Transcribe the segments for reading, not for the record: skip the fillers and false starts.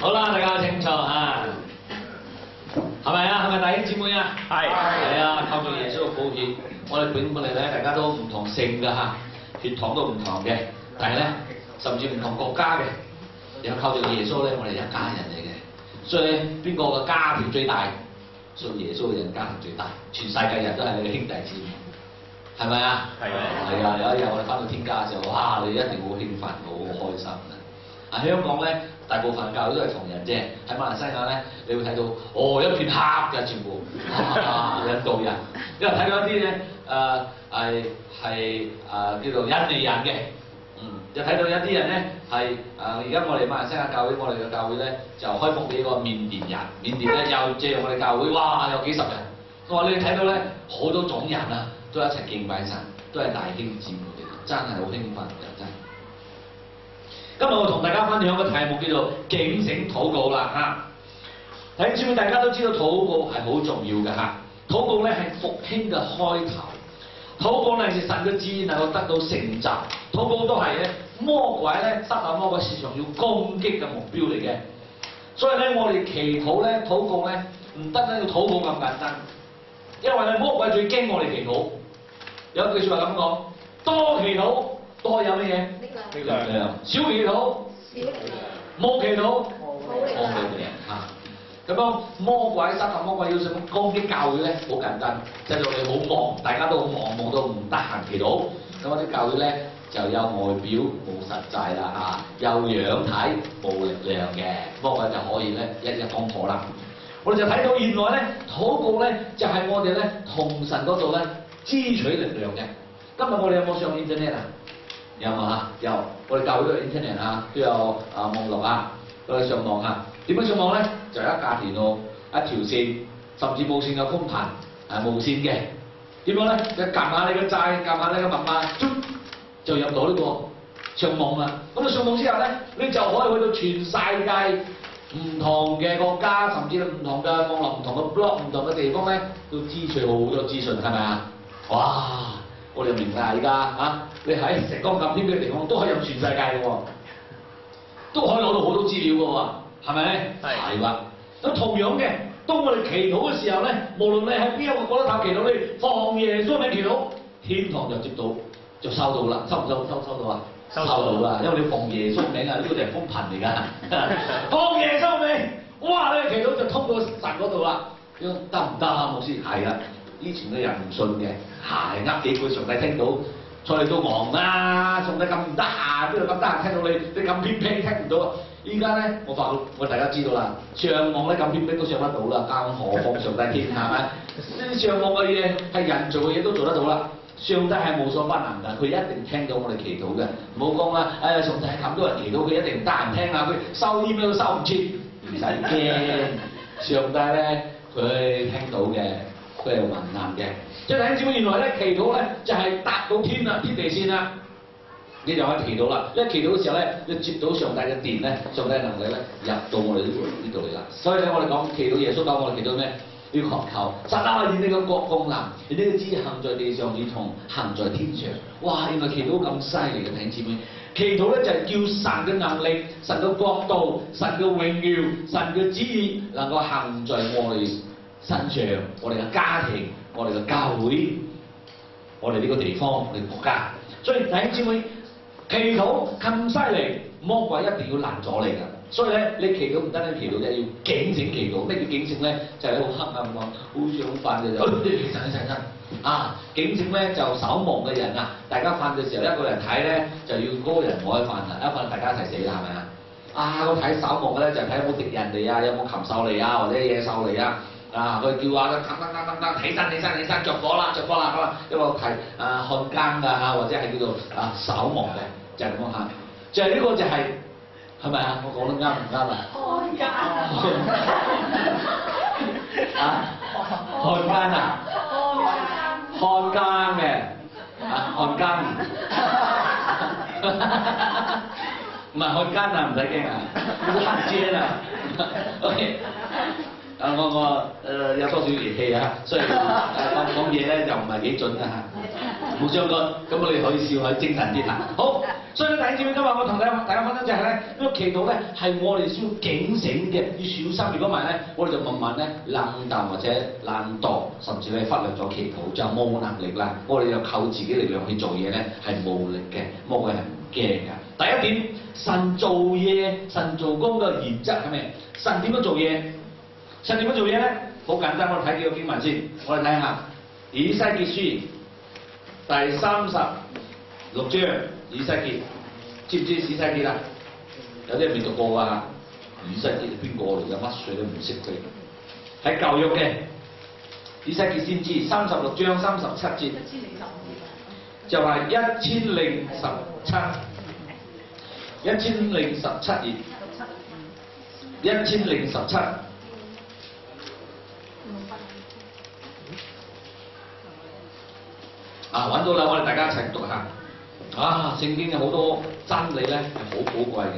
好啦，大家清楚嚇，係咪啊？係咪弟兄姊妹啊？係。係啊，靠住耶穌嘅寶血，我哋本嚟咧大家都唔同姓㗎嚇，血統都唔同嘅，但係咧甚至唔同國家嘅，又靠住耶穌咧，我哋一家人嚟嘅。所以咧，邊個嘅家庭最大？信耶穌嘅人家庭最大，全世界人都係你嘅兄弟姊妹，係咪啊？係啊！係啊！有一日我哋翻到天家嘅時候，哇！你一定好興奮，好開心啊！啊，香港咧大部分教會都係同人啫，喺馬來西亞咧，你會睇到一片黑嘅全部，印度人，因為睇到一啲咧係叫做印尼人嘅。就睇到有啲人咧係而家我哋馬來西亞教會，我哋嘅教會咧就開放俾個緬甸人，緬甸咧又借用我哋教會，哇有幾十人。我話你睇到咧好多種人啊，都一齊敬拜神，都係大兄姊妹嚟，真係好興奮嘅真。今日我同大家分享嘅題目叫做警醒禱告啦嚇。弟兄姊妹大家都知道禱告係好重要嘅嚇，禱告咧係復興嘅開頭。禱告咧係神嘅旨意能夠得到成就，禱告都係咧魔鬼咧撒旦魔鬼時常要攻擊嘅目標嚟嘅。所以咧我哋祈禱咧禱告咧唔得咧要禱告咁簡單，因為咧魔鬼最驚我哋祈禱。有句説話咁講：多祈禱多有乜嘢？力量。少祈禱冇祈禱冇力量嚇。咁樣魔鬼撒旦魔鬼要想攻擊教會咧，好簡單，就係你好忙，大家都好忙，忙到唔得閒祈禱。咁我啲教會咧就有外表冇實際啦嚇，有樣睇冇力量嘅，魔鬼就可以咧一講破啦。我哋就睇到原來咧禱告咧就係我哋咧同神嗰度咧支取力量嘅。今日我哋有冇上 internet 啊？有冇嚇？有，我哋教會都有 internet 啊，都有網絡啊，我哋上網嚇。點樣上網咧？就一架電腦一條線，甚至無線嘅寬頻，無線嘅。點樣咧？就撳下你嘅掣，撳下你嘅密碼，就入到呢個上網啦。咁你上網之後咧，你就可以去到全世界唔同嘅國家，甚至唔同嘅網絡、唔同嘅 blog、唔同嘅地方咧，都支取好多資訊，係咪啊？哇！我哋明啦，而家嚇你喺石崗咁偏僻嘅地方，都可以入全世界嘅喎，都可以攞到好多資料嘅喎。係咪？係啦。咁同樣嘅，當我哋祈禱嘅時候咧，無論你喺邊一個角落頭祈禱，你放耶穌名祈禱，天堂就接到，就收到啦。收唔收到啊？收到啦，因為你放耶穌名啊，呢個就係寬頻嚟㗎。放耶穌名，哇！你祈禱就通到神嗰度啦。得唔得啊，牧師？係啊，以前嘅人唔信嘅，係噏幾句上帝聽到。再嚟到忙啦，上帝咁唔得閒，邊度咁得閒聽到你咁偏僻聽唔到啊！依家咧，我大家知道啦，上網咧咁偏僻都上得到啦，更何況上帝天係咪？呢啲上網嘅嘢係人做嘅嘢都做得到啦，上帝係無所不能㗎，佢一定聽到我哋祈禱嘅。唔好講啦，上帝係咁多人祈禱，佢一定唔得閒聽啊！佢收 email 都收唔切，唔使驚。上帝咧，佢聽到嘅，佢係雲南嘅。即係弟兄姊妹，原來咧祈禱咧就係達到天啦，天地線啦，你就可以祈禱啦。一祈禱嘅時候咧，你接到上帝嘅電咧，上帝嘅能力咧入到我哋呢度嚟啦。所以咧，我哋講祈禱，耶穌教我哋祈禱咩？要渴求神啊，願你嘅國降臨，願你嘅旨意行在地上，如同行在天上。哇！原來祈禱咁犀利嘅弟兄姊妹，祈禱咧就係叫神嘅能力、神嘅國度、神嘅榮耀、神嘅旨意能夠行在我哋身上，我哋嘅家庭。我哋嘅教會，我哋呢個地方，我哋國家，所以弟兄姊妹，祈禱咁犀利，魔鬼一定要攔阻你㗎。所以咧，你祈禱唔單止祈禱啫，要警醒祈禱。咩叫警醒咧？就係好黑暗喎，好想瞓嘅就，起身啊！警醒咧就守望嘅人啊，大家瞓嘅時候一個人睇咧，就要嗰個人唔可以瞓啦，一瞓大家一齊死啦，係咪啊？啊，我睇守望嘅咧就睇有冇敵人嚟啊，有冇禽獸嚟啊，或者野獸嚟啊。啊！佢叫啊，等，起身，着火啦，咁啊，一個係看更啊，或者係叫做守望嘅，就係咁樣嚇。就係呢個就係咪啊？我講得啱唔啱啊？看更啊！看更嘅看更，唔係看更啊，唔使驚啊，黑遮啊。OK。我有多少熱氣啊，所以講嘢咧就唔係幾準啊嚇。冇相干，咁我哋可以笑可以精神啲啦。好，所以咧，弟兄姊妹，今日我同大家分享就係咧，呢個祈禱咧係我哋需要警醒嘅，要小心。如果唔係咧，我哋就慢慢咧冷淡或者懶惰，甚至咧忽略咗祈禱，就冇能力啦。我哋就靠自己力量去做嘢咧係無力嘅，魔鬼係唔驚㗎。第一點，神做嘢、神做工嘅原則係咩？神點樣做嘢？神點樣做嘢咧？好簡單，我哋睇幾個經文先，我哋睇下以西結書第36章。以西結知唔知以西結啊？有啲人未讀過啊！以西結係邊個嚟㗎？乜水都唔識佢。喺舊約嘅以西結先知36章37節，就係1017頁，1017。揾到啦！我哋大家一齊讀下。聖經有好多真理咧，係好寶貴嘅。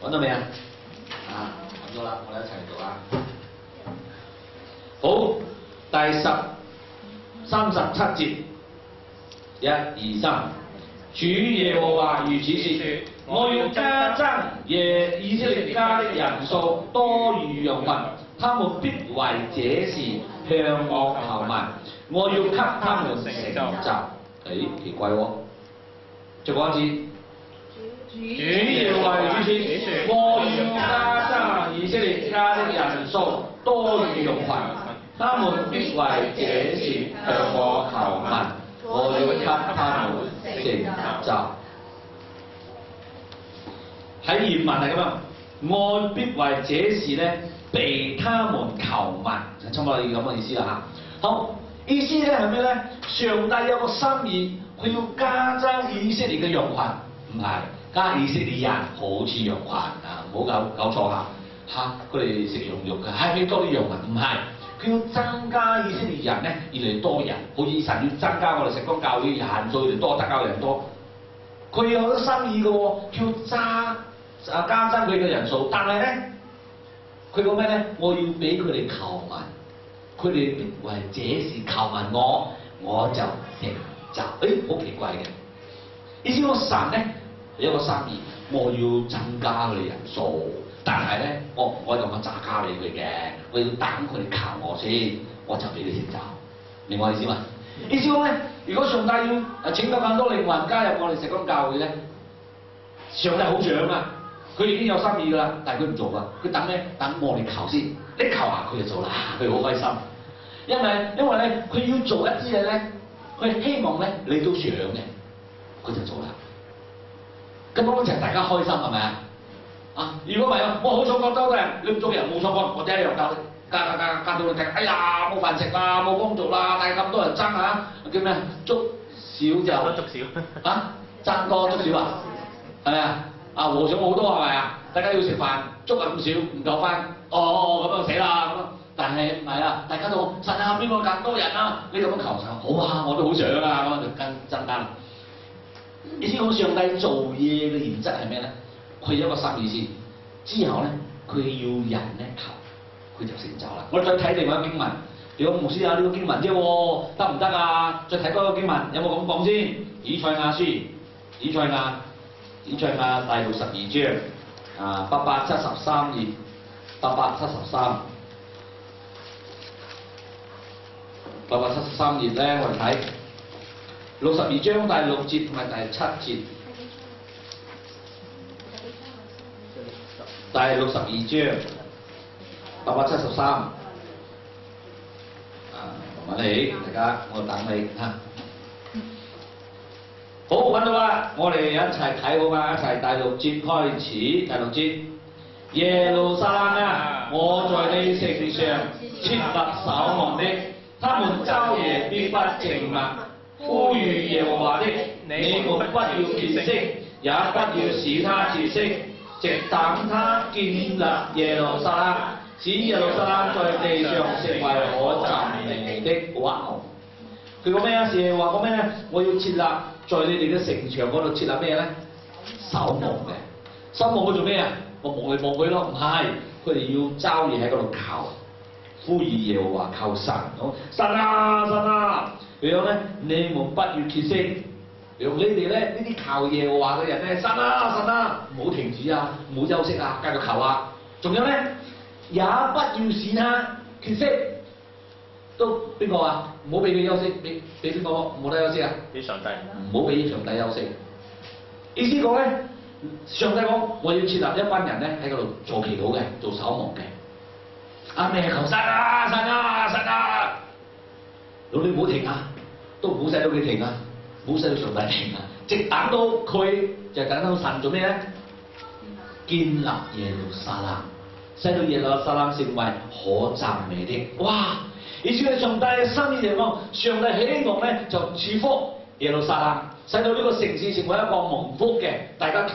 揾到未啊？揾到啦！我哋一齊讀啊！好，第37節，1、2、3，主耶和華如此說：我要加增以色列家的人數，多如羊群，他們必為這事向我求問。我要給他們成就。奇怪喎！再講一次。主耶和華如此說：我要加增以色列家的人數，多如羊群，他們必為這事向我求問。我要給他們成就。喺原文係咁樣，我必為這事咧被他們求問，就差唔多係咁嘅意思啦嚇。好。意思咧係咩咧？上帝有個心意，佢要加增以色列嘅羊群，唔係加以色列人，好似羊群啊！唔好搞錯嚇，佢哋食羊肉嘅，係多啲羊群，唔係佢要增加以色列人咧，越嚟越多人，好似神要增加我哋石崗教會人數越多，得教人多，佢有好多心意嘅喎，叫加增佢嘅人數，但係咧，佢講咩咧？我要俾佢哋求問。佢哋必為這事求問我，我就成就。好奇怪嘅。意思我神咧有一個心意，我要增加佢哋人數，但係咧我用個詐加俾佢嘅，我要等佢哋求我先，我就俾你成就。明我意思嘛？意思講咧，如果上帝要拯救更多靈魂加入我哋石崗教會咧，上帝好想啊！佢已經有心意㗎啦，但係佢唔做啊！佢等咩？等我哋求先，你求下佢就做啦，佢好開心。因為咧，佢要做一啲嘢咧，佢希望咧你都想嘅，佢就做啦。咁樣就係大家開心係咪啊？如果唔係我好想講多嘅，你唔做人冇想講，我哋一樣加到你睇，哎呀冇飯食啦，冇工做啦，但係咁多人爭啊，叫咩？粥少就粥少爭多粥少啊，係咪啊？和尚好多係咪啊？大家要食飯，粥咁少唔夠翻，咁就死啦咁。但係唔係啊？大家都神啊，邊個更多人啊？你咁樣求神，好啊，我都好想啊，咁就跟增加啦。你知講上帝做嘢嘅原則係咩咧？佢有一個心意先，之後咧佢要人咧求，佢就成就啦。我哋再睇另外一個經文，你講牧師啊，呢個經文啫喎，得唔得啊？再睇多個經文，有冇咁講先？以賽亞書，以賽亞第62章873頁，873頁咧，我哋睇62章第6節同埋第7節。第62章873，慢慢嚟，大家我等你嚇。好，揾到啦！我哋一齊睇好嘛，一齊第6節開始，第6節。耶路撒冷啊，我在你城上設立守望的，他們晝夜必不靜默，呼籲耶和華的，你們不要歇息，也不要使他歇息，直等他建立耶路撒冷，使耶路撒冷在地上成為可讚美的。哇！佢講咩啊？耶和華講咩咧？我要設立在你哋嘅城牆嗰度設立咩咧？守望嘅。守望佢做咩啊？我望嚟望去咯，唔係，佢哋要晝夜喺嗰度求。呼籲耶和華求神，神啊神啊！佢講咧，你們不要歇息。用你哋咧呢啲求耶和華嘅人咧，神啊神啊，唔好停止啊，唔好休息啊，繼續求啊！仲有咧，也不要使他歇息。都邊個啊？唔好俾佢休息，俾邊個冇得休息啊？俾上帝。唔好俾上帝休息。意思講咧，上帝講我要設立一班人咧喺嗰度做祈禱嘅，做守望嘅。阿咩求神啊神啊神啊！老你唔好停啊，都唔好使到佢停啊！唔好使到上帝停啊！直等到佢就等到神做咩咧？建立耶路撒冷，使到耶路撒冷成為可讚美的。哇！以至係上帝嘅心意嚟講，上帝希望咧就賜福耶路撒冷，使到呢個城市成為一個蒙福嘅。大家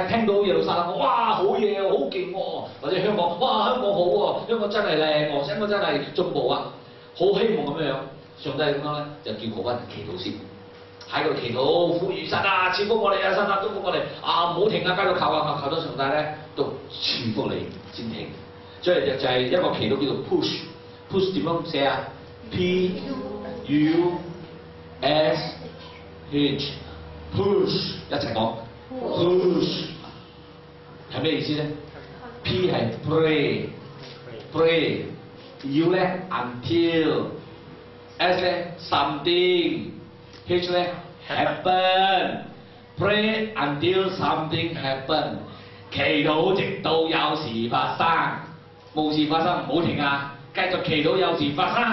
聽到耶路撒冷，哇好嘢好勁喎！或者香港，哇香港好喎，香港真係靚喎，香港真係進步啊！好希望咁樣，上帝咁樣咧就叫嗰班人祈禱先。喺度祈禱，呼籲神啊，賜福我哋啊，神啊，祝福我哋啊，唔好停啊，繼續求啊，求到上帝咧都賜福你先停。所以就係一個祈禱叫做 push 點樣寫啊 ？P U S H push 一齊講 push 係咩意思咧 ？P 係 pray U 咧 until，S 咧 something。H 咧 happen，pray until something happen， 祈禱直到有事發生，冇事發生唔好停啊，繼續祈禱有事發生。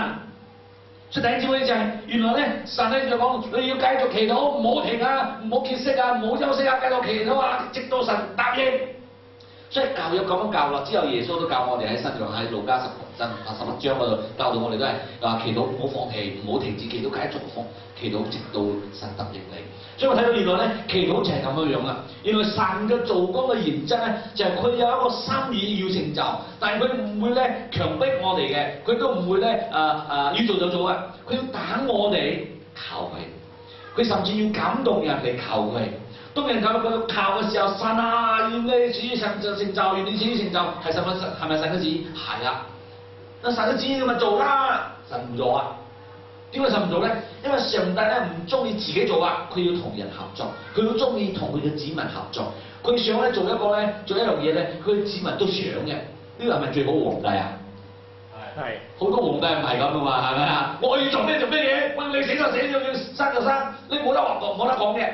所以第一招咧就係原來咧神咧就講你要繼續祈禱，唔好停啊，唔好歇息啊，唔好休息啊，繼續祈禱啊，直到神答應。所以教育咁樣教落之後，耶穌都教我哋喺新約喺路加11章嗰度教到我哋都係話祈禱唔好放棄，唔好停止祈禱，繼續祈禱直到神答應你。所以我睇到原來咧祈禱就係咁樣樣啦。原來神嘅做工嘅原則咧就係佢有一個心意要成就，但係佢唔會咧強迫我哋嘅，佢都唔會咧要做就做嘅，佢要等我哋求佢，佢甚至要感動人嚟求佢。當人靠佢靠嘅時候，神啊，要你旨意成就，要你旨意成就，係咪神嘅旨意？係啊，神嘅旨意咪做啦，神唔做啊？點解神唔做咧？因為上帝咧唔中意自己做啊，佢要同人合作，佢好中意同佢嘅子民合作，佢想咧做一樣嘢咧，佢嘅子民都想嘅。呢個係咪最好皇帝啊？係。好多皇帝唔係咁噶嘛，係咪啊？我要做咩做咩嘢，我要你死就死，要生就生，你冇得講嘅。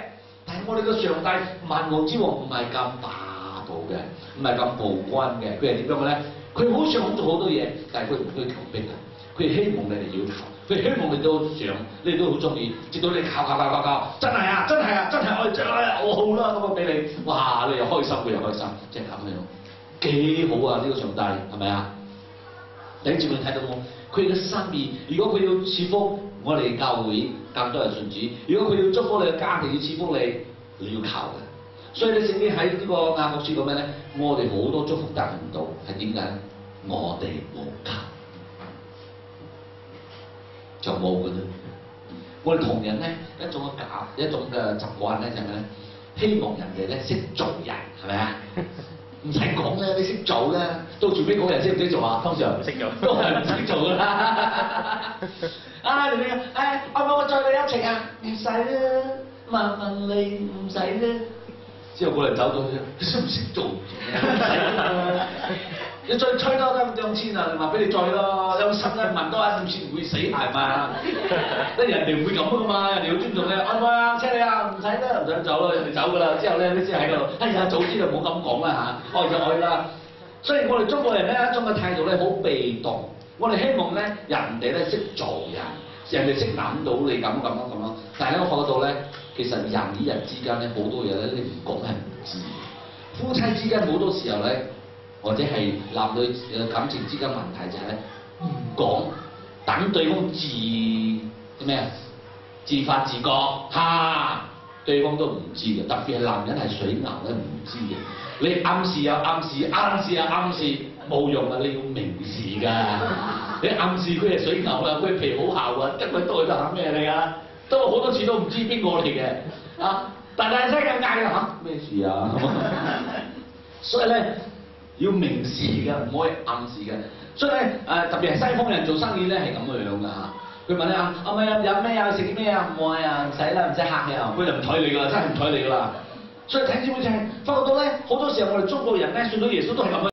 但係我哋嘅上帝萬王之王唔係咁霸道嘅，唔係咁暴君嘅，佢係點樣嘅咧？佢好想做好多嘢，但係佢唔會強迫嘅，佢係希望你哋要求，佢希望你都想，你哋都好中意，直到你靠，真係啊，我哋我好啦，咁我俾你，哇！你又開心，佢又開心，即係咁樣，幾好啊！呢個上帝係咪啊？你接住睇到冇？佢嘅心意，如果佢要賜福我哋教會更多人信主，如果佢要祝福你嘅家庭，要賜福你，你要求嘅。所以你聖經喺呢個雅各書講咩咧？我哋好多祝福達唔到，係點解？我哋冇求，就冇嘅啦。我哋同人咧一種嘅習慣咧就係咩咧？希望人哋咧識做人，係咪啊？唔使講啦，你識做啦，到最尾嗰人識唔識做啊？通常唔識做，都係唔識做噶啦。啊，你可唔可以再你一程啊？唔使啦，問你唔使啦。之後嗰人走咗，你識唔識做？你再吹多得2千啊，話俾你再咯，有心咧問多1、2千唔會死係嘛？即係人哋唔會咁噶嘛，人哋好尊重你，車你啊，唔使啦，唔想走咯，人哋走噶啦。之後咧，你先喺度，哎呀，早知就唔好咁講啦嚇，愛就愛啦。所以我哋中國人咧一種嘅態度咧好被動，我哋希望咧人哋咧識做人哋識諗到你咁。但係咧我發覺到咧，其實人與人之間咧好多嘢咧，你唔講係唔知。夫妻之間好多時候咧。或者係男女感情之間問題就係咧唔講，等對方自發自覺嚇，對方都唔知嘅。特別係男人係水牛咧，唔知嘅。你暗示又暗示，冇用啊！你要明示㗎。你暗示佢係水牛啊，佢皮好厚啊，跟佢多佢都嚇咩嚟㗎？都好多次都唔知邊個嚟嘅啊！大聲咁嗌啊嚇咩事啊？所以咧。要明示嘅，唔可以暗示嘅。所以咧特別係西方人做生意咧係咁樣㗎嚇。佢問你啊，咪飲咩啊？食啲咩啊？唔愛啊，唔使啦，唔使客氣啊，佢就唔睬你㗎啦，真係唔睬你㗎啦。所以睇姊妹就係發覺到咧，好多時候我哋中國人咧信咗耶穌都係咁樣